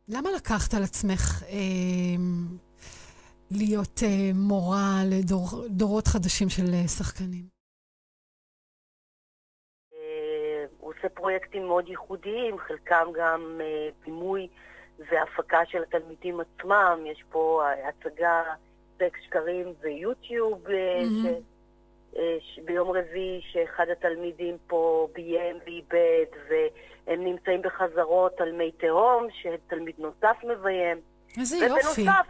למה לקחת על עצמך להיות מורה לדורות חדשים של שחקנים? הוא עושה פרויקטים מאוד ייחודיים, חלקם גם בימוי והפקה של התלמידים עצמם. יש פה הצגה, טקסט שקרים ויוטיוב ביום רביעי שאחד התלמידים פה ביים ואיבד, והם נמצאים בחזרות על מי תהום שתלמיד נוסף מביים. איזה יופי. ובנוסף,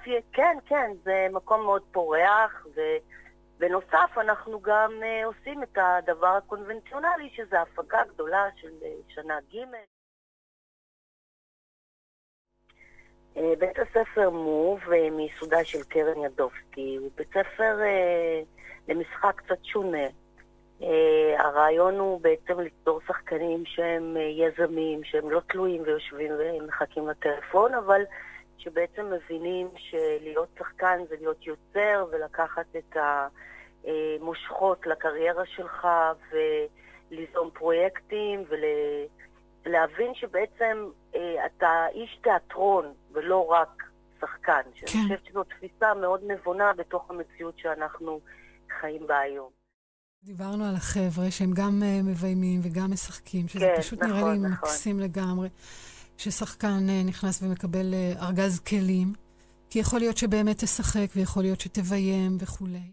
כן, זה מקום מאוד פורח, ובנוסף אנחנו גם עושים את הדבר הקונבנציונלי, שזה הפקה גדולה של שנה ג'. בית הספר מוב מיסודה של קרן ידובסקי הוא בית ספר למשחק קצת שונה. הרעיון הוא בעצם ליצור שחקנים שהם יזמים, שהם לא תלויים ויושבים ומחכים לטלפון, אבל שבעצם מבינים שלהיות שחקן זה להיות יוצר ולקחת את המושכות לקריירה שלך וליזום פרויקטים ולהבין שבעצם אתה איש תיאטרון ולא רק שחקן. כן. שאני חושבת שזו תפיסה מאוד נבונה בתוך המציאות שאנחנו חיים בה היום. דיברנו על החבר'ה שהם גם מביימים וגם משחקים, שזה כן, פשוט נכון, נראה לי נכון. מקסים לגמרי, ששחקן נכנס ומקבל ארגז כלים, כי יכול להיות שבאמת תשחק ויכול להיות שתביים וכולי.